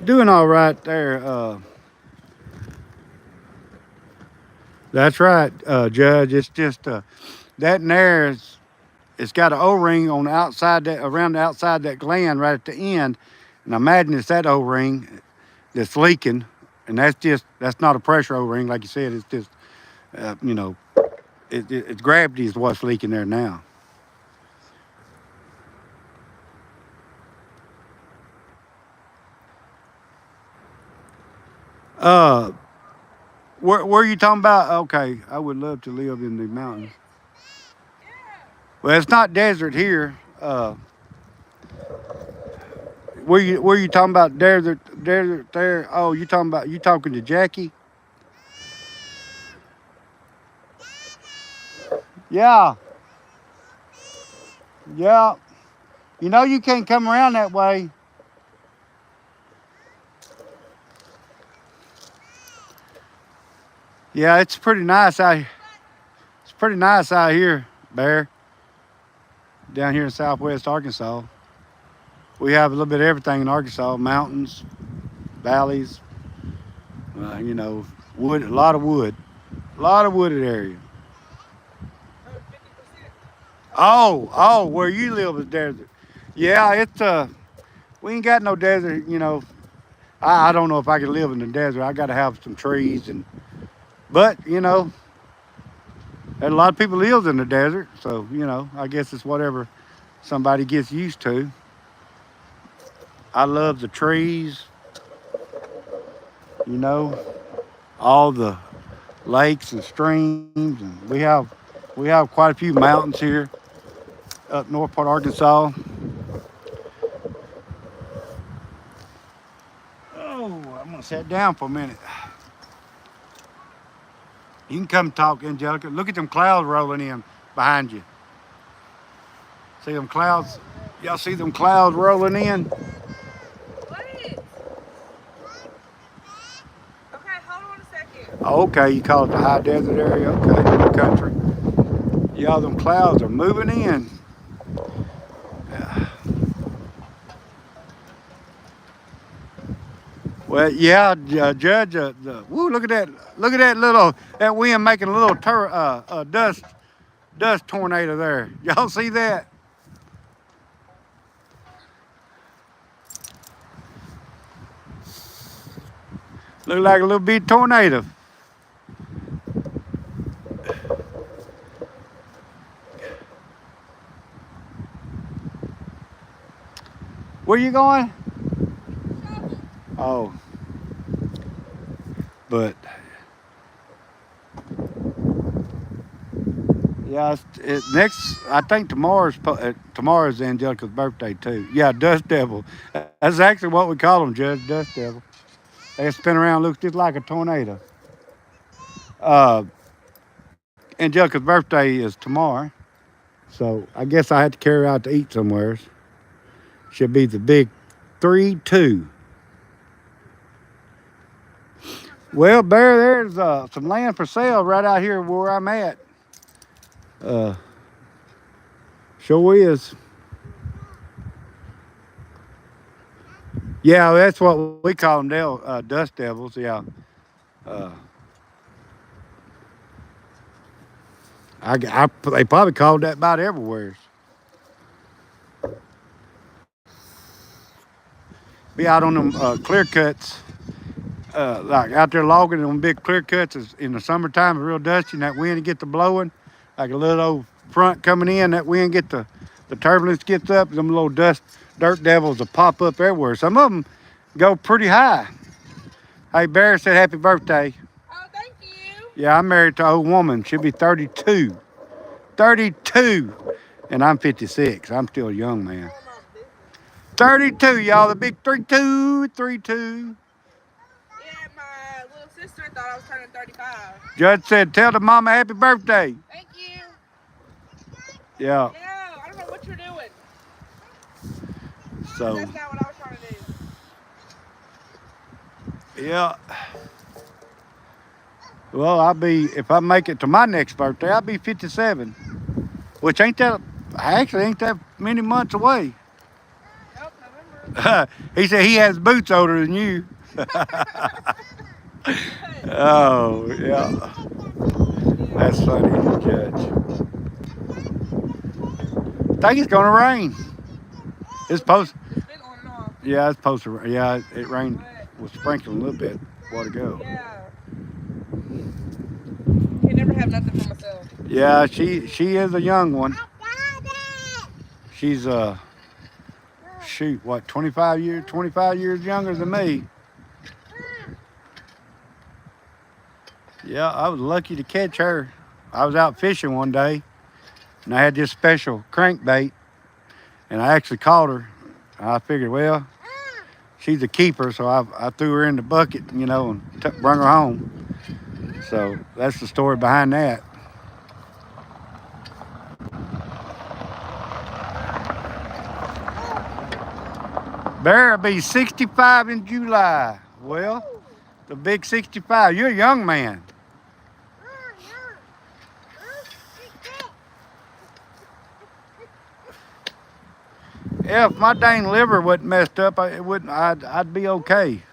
Doing all right there. That's right, Judge. It's just that and there is. It's got an O-ring on the outside around the outside that gland right at the end, and I imagine it's that O-ring that's leaking, and that's not a pressure O-ring like you said. It's just it's gravity is what's leaking there now. Where are you talking about? Okay, I would love to live in the mountains. Well, it's not desert here. Where you talking about desert there? Oh, you talking to Jackie? Yeah. Yeah. You can't come around that way. Yeah, it's pretty nice out. It's pretty nice out here, Bear. Down here in Southwest Arkansas, we have a little bit of everything in Arkansas: mountains, valleys. Wood. A lot of wooded area. Oh, where you live is desert. Yeah, it's we ain't got no desert. You know, I don't know if I could live in the desert. I got to have some trees but you know, and a lot of people lives in the desert, so you know, I guess it's whatever somebody gets used to. I love the trees, you know, all the lakes and streams, and we have quite a few mountains here up north part of Arkansas. Oh, I'm gonna sit down for a minute. You can come talk, Angelica. Look at them clouds rolling in behind you. See them clouds? Y'all see them clouds rolling in? What? Okay, hold on a second. Oh, okay, you call it the high desert area? Okay, good country. Yeah, them clouds are moving in. Well, yeah, Judge. Woo! Look at that! Look at that little that wind making a little dust tornado there. Y'all see that? Look like a little bit tornado. Where you going? Oh, but yeah, next. I think tomorrow's Angelica's birthday too. Yeah, Dust Devil. That's actually what we call them, Judge. Dust Devil. They spin around, looks just like a tornado. Uh, Angelica's birthday is tomorrow, so I guess I had to carry her out to eat somewhere. She'll be the big 3-2. Well, Bear, there's some land for sale right out here where I'm at. Uh, sure is. Yeah, that's what we call them, dust devils. Yeah. Uh, they probably called that about everywhere. Be out on them clear cuts, like out there logging them big clear cuts in the summertime. It's real dusty, and that wind get to blowing, like a little old front coming in. That wind the turbulence gets up. Them little dirt devils will pop up everywhere. Some of them go pretty high. Hey, Bear said happy birthday. Oh, thank you. Yeah, I'm married to an old woman. She'll be 32. 32. And I'm 56. I'm still a young man. 32, y'all. The big 3-2, 3-2. Yeah, my little sister thought I was turning 35. Judge said, tell the mama happy birthday. Thank you. Yeah. Yeah, I don't know what you're doing. So, That's not what I was trying to do. yeah. Well, if I make it to my next birthday, I'll be 57, which actually ain't that many months away. Nope, November. He said he has boots older than you. Oh, yeah. That's funny, Judge. I think it's going to rain. It's supposed. It's been on and off. Yeah, it's supposed to. Yeah, it rained. Was sprinkling a little bit. A while ago. Yeah. Can't never have nothing for myself. Yeah, she is a young one. She's shoot, what, 25 years younger than me. Yeah, I was lucky to catch her. I was out fishing one day, and I had this special crankbait, and I actually caught her. I figured, well, she's a keeper, so I threw her in the bucket, you know, and brought her home. So that's the story behind that. Bear will be 65 in July. Well, the big 65. You're a young man. Yeah, if my dang liver wasn't messed up, I'd be okay.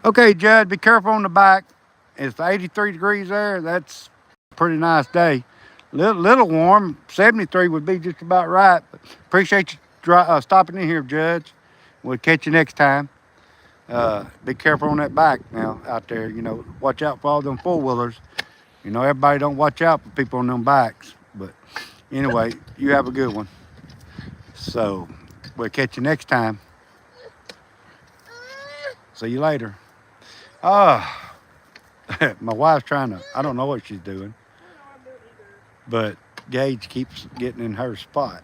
Okay, Judd, be careful on the back. It's 83 degrees there. That's a pretty nice day. Little warm. 73 would be just about right. But appreciate you stopping in here, Judge. We'll catch you next time. Be careful on that bike now out there. You know, watch out for all them four-wheelers. You know, everybody don't watch out for people on them bikes. But anyway, you have a good one. So we'll catch you next time. See you later. Ah, my wife's trying to, I don't know what she's doing, but Gage keeps getting in her spot.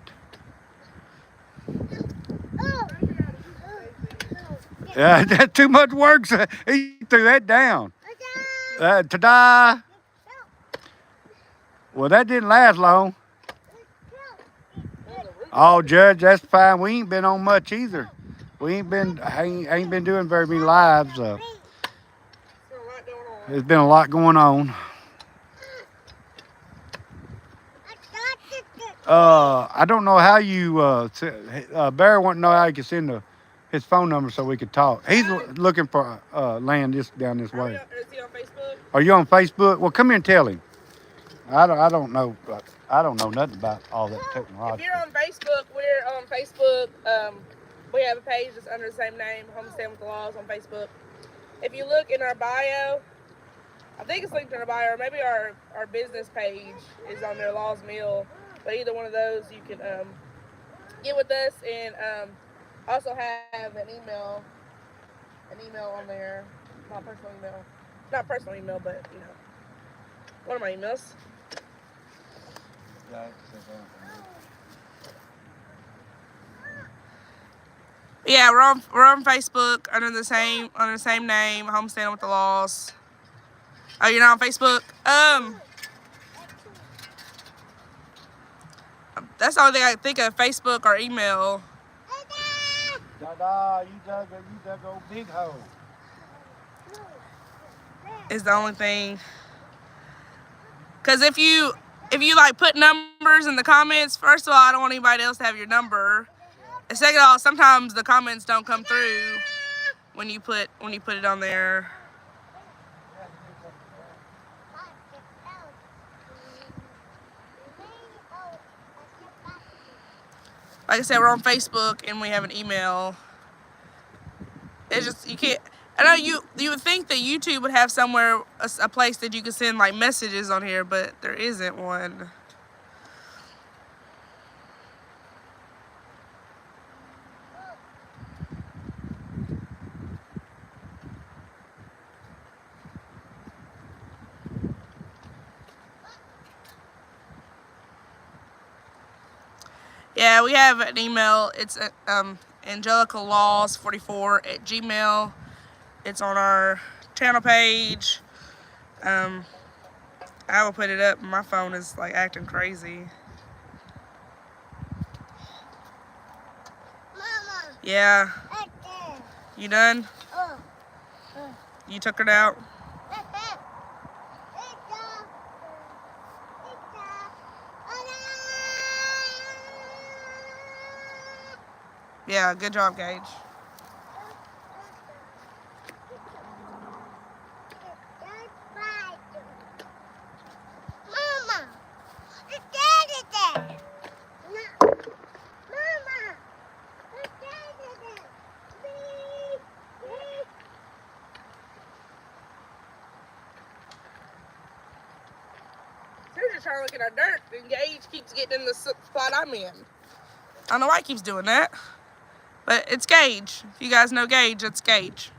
Yeah, that's too much work. So he threw that down. Ta-da! Well, that didn't last long. Oh, Judge, that's fine. We ain't been on much either. We ain't been doing very many lives. There's been a lot going on. I don't know how you. Barry want to know how you can send his phone number so we could talk. He's looking for land down this way. Is he on Facebook? Are you on Facebook? Well, come here and tell him. I don't know. I don't know nothing about all that technology. If you're on Facebook, we're on Facebook. We have a page that's under the same name, Homestead with the Laws on Facebook. If you look in our bio, I think it's linked in our bio, or maybe our business page is on there, Laws Mill. But either one of those, you can get with us, and also have an email on there. Not personal email, but you know, one of my emails. Yeah, we're on Facebook under the same name, Homestead with the Laws. Oh, you're not on Facebook? That's the only thing I can think of, Facebook or email. Dada, you dug a big hole. Is the only thing. Cause if you like put numbers in the comments, first of all, I don't want anybody else to have your number. And second of all, sometimes the comments don't come through when you put it on there. Like I said, we're on Facebook and we have an email. It's just, you can't. I know you would think that YouTube would have somewhere, a place that you could send like messages on here, but there isn't one. Yeah, we have an email. It's angelicalaws44@gmail. It's on our channel page. I will put it up. My phone is like acting crazy. Mama. Yeah. You done? You took it out? Yeah, good job, Gage. Mama, the dad is there. Mama, the dad is there. They're just trying to look at our dirt, and Gage keeps getting in the spot I'm in. I don't know why he keeps doing that. But it's Gage. If you guys know Gage, it's Gage.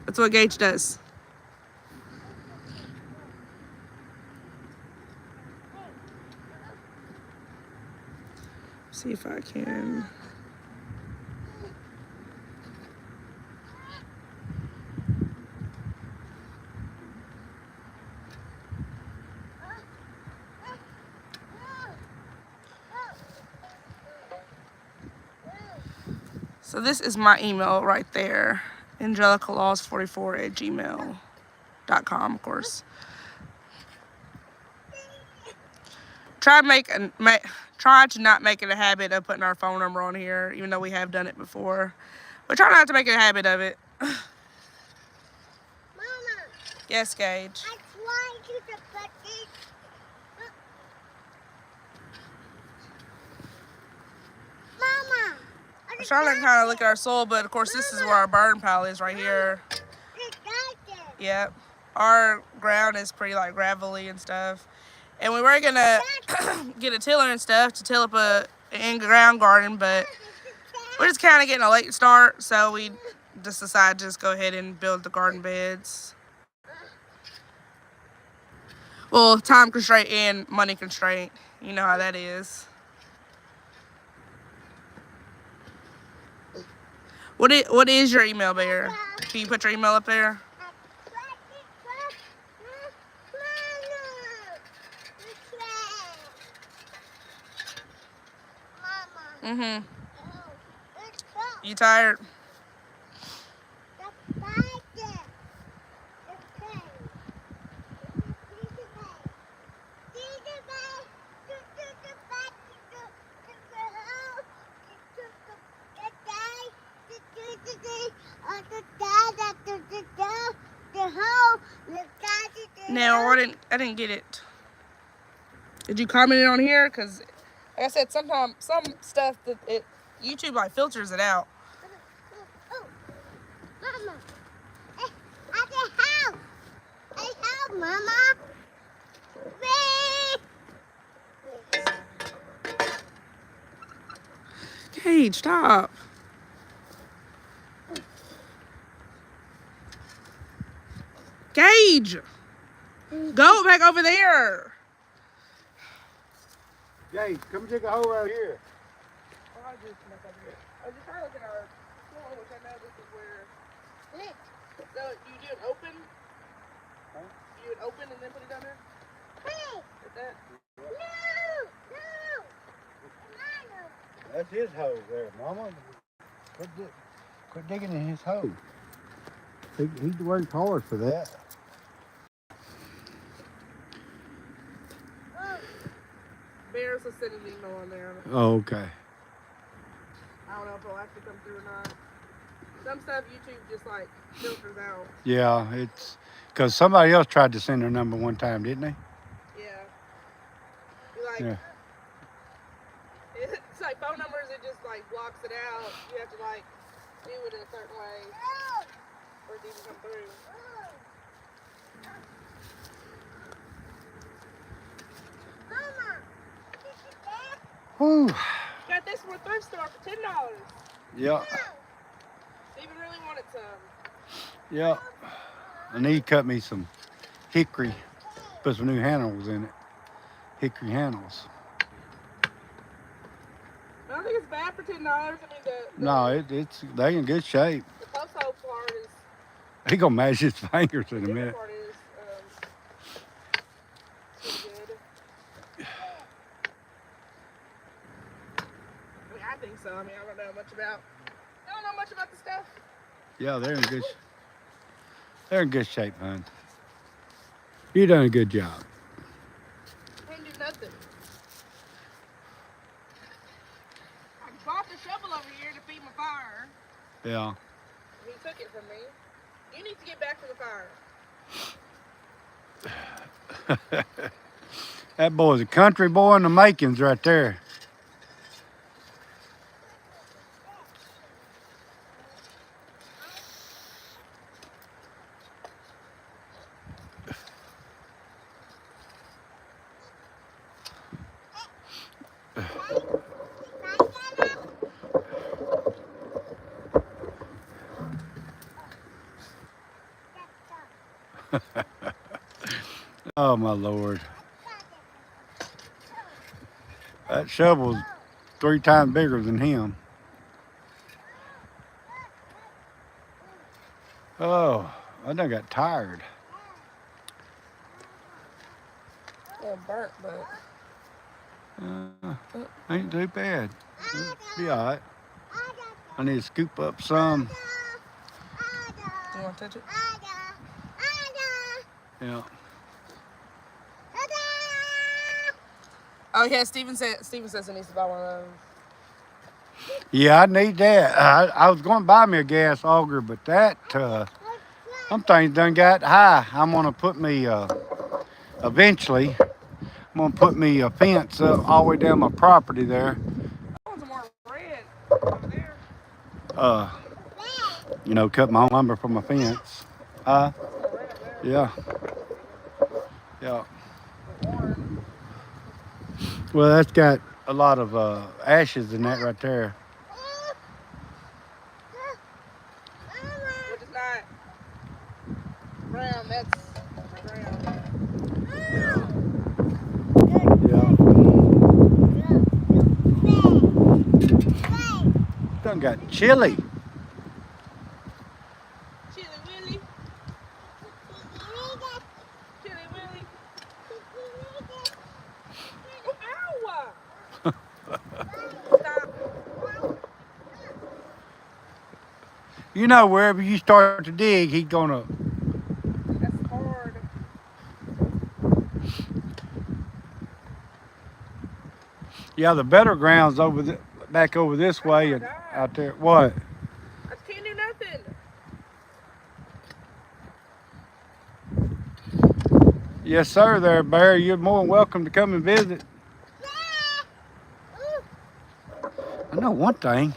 That's what Gage does. See if I can. So this is my email right there, angelicalaws44@gmail.com, of course. Try to not make it a habit of putting our phone number on here, even though we have done it before. But try not to make it a habit of it. Mama. Yes, Gage. I tried to put this. I'm trying to kind of look at our soil, but of course this is where our burn pile is right here. Yep. Our ground is pretty like gravelly and stuff. And we were gonna get a tiller and stuff to till up a in-ground garden, but we're just kind of getting a late start, so we just decided to just go ahead and build the garden beds. Well, time constraint and money constraint. You know how that is. What is your email, Bear? Can you put your email up there? Mm-hmm. You tired? No, I didn't get it. Did you comment it on here? Cause like I said, sometimes some stuff that YouTube like filters it out. Mama, I can help. I help, Mama. Gage, stop. Gage, go back over there. Jay, come dig a hole out here. I was just trying to look at our floor, which I know this is where. So you do it open? Huh? You do it open and then put it down there? Like that? That's his hole there, Mama. Quit digging in his hole. He worked hard for that. Bears will send an email on there. Oh, okay. I don't know if it'll actually come through or not. Some stuff YouTube just like filters out. Yeah, it's because somebody else tried to send their number one time, didn't they? Yeah. You like, Yeah. It's like phone numbers, it just like blocks it out. You have to like do it in a certain way for it to even come through. Whew. Got this from a thrift store for $10. Yeah. Steven really wanted some. Yeah. I need to cut me some hickory. Put some new handles in it. Hickory handles. I don't think it's bad for $10. I mean, No, it's they in good shape. the post hole part is. He gonna mash his fingers in a The minute. part is pretty good. I mean, I think so. I mean, I don't know much about the stuff. Yeah, they're in good shape, hon. You done a good job. I didn't do nothing. I bought the shovel over here to feed my fire. Yeah. He took it from me. You need to get back to the fire. That boy's a country boy in the makings right there. Oh my Lord. That shovel's 3 times bigger than him. Oh, I done got tired. Yeah, burnt, but. Ain't too bad. It'll be alright. I need to scoop up some. You want to touch it? Yeah. Oh yeah, Steven says he needs to buy one of those. Yeah, I need that. I was going to buy me a gas auger, but that some things done got high. I'm gonna put me eventually. I'm gonna put me a fence up all the way down my property there. That one's more red over there. you know, cut my own lumber for my fence. Yeah, yeah. Well, that's got a lot of ashes in that right there. Which is not brown. That's brown. Yeah, yeah. Done got chili. Chili Willy. Chili Willy. Oh, ow! Stop. You know, wherever you start to dig, he's gonna. That's hard. Yeah, the better ground's back over this way my and God. out there. What? I just can't do nothing. Yes, sir. There, Barry. You're more than welcome to come and visit. I know one thing.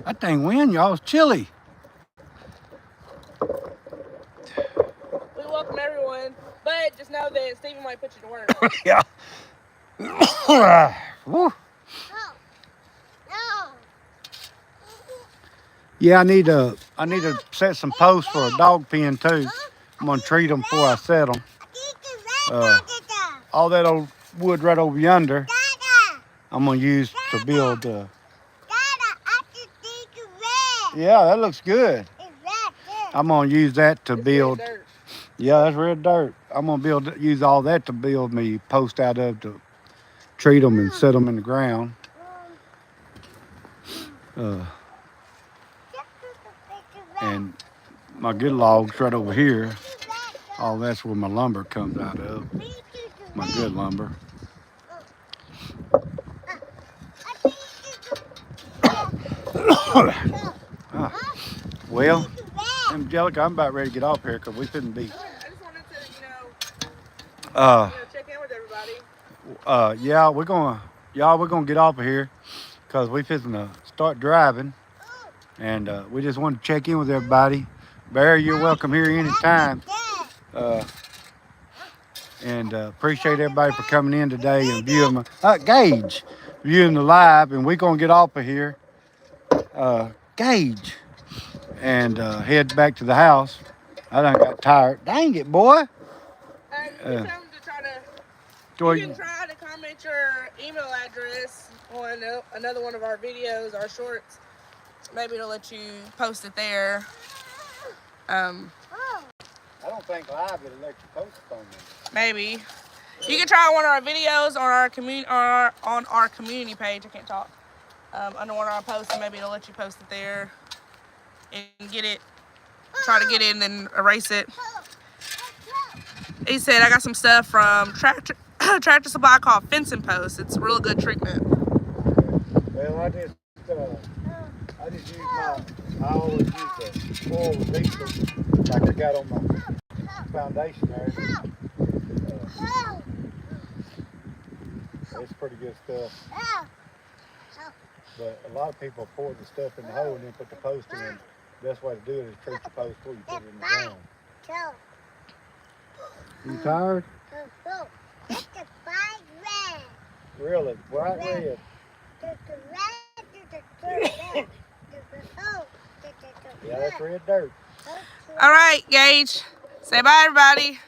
That thing wind, y'all's chilly. We welcome everyone, but just know that Stephen might put you to work. Yeah. Woo. Yeah, I need to set some posts for a dog pen too. I'm gonna treat them before I set them. All that old wood right over yonder, I'm gonna use to build. Yeah, that looks good. I'm gonna use that to build. Dirt. Yeah, that's red dirt. I'm gonna use all that to build me post out of to treat them and set them in the ground. And my good logs right over here. All that's where my lumber comes out of. My good lumber. Well, Angelica, I'm about ready to get off here because we couldn't be. I just wanted to, check in with everybody. Yeah, we're gonna get off of here because we fixing to start driving, and we just wanted to check in with everybody. Barry, you're welcome here anytime. And appreciate everybody for coming in today and viewing Gage, viewing the live, and we're gonna get off of here. Gage, and head back to the house. I done got tired. Dang it, boy. You tell them to try to. You can try to comment your email address on another one of our videos, our shorts. Maybe it'll let you post it there. I don't think live it'll let you post it on there. Maybe. You can try one of our videos on our community page. I can't talk. Under one of our posts, and maybe it'll let you post it there and get it. Try to get it and then erase it. He said, I got some stuff from Tractor Supply called Fencing Post. It's a real good treatment. Well, I just use I always use the oil with diesel like I got on my foundation there. It's pretty good stuff. But a lot of people pour the stuff in the hole and then put the post in. The best way to do it is treat the post before you put it in the ground. You tired? Really? Bright red? Yeah, that's red dirt. All right, Gage. Say bye, everybody.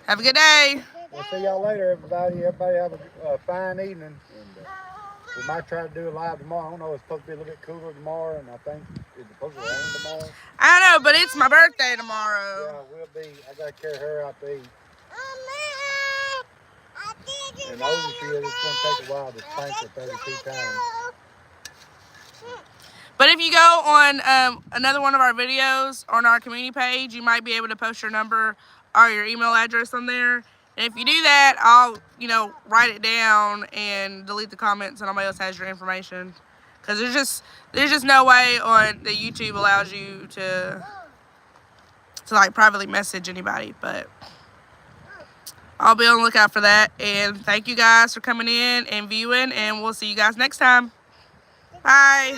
Have a good day. We'll see y'all later, everybody. Everybody have a fine evening. And, we might try to do it live tomorrow. I don't know. It's supposed to be a little bit cooler tomorrow, and I think it's supposed to rain tomorrow. I don't know, but it's my birthday tomorrow. Yeah, we'll be. I gotta carry her out to eat. And older she is, it's gonna take a while to spank her 32 times. But if you go on another one of our videos on our community page, you might be able to post your number or your email address on there. And if you do that, I'll, write it down and delete the comments so nobody else has your information. Because there's just no way on that YouTube allows you to like privately message anybody. But I'll be on the lookout for that. And thank you guys for coming in and viewing, and we'll see you guys next time. Bye.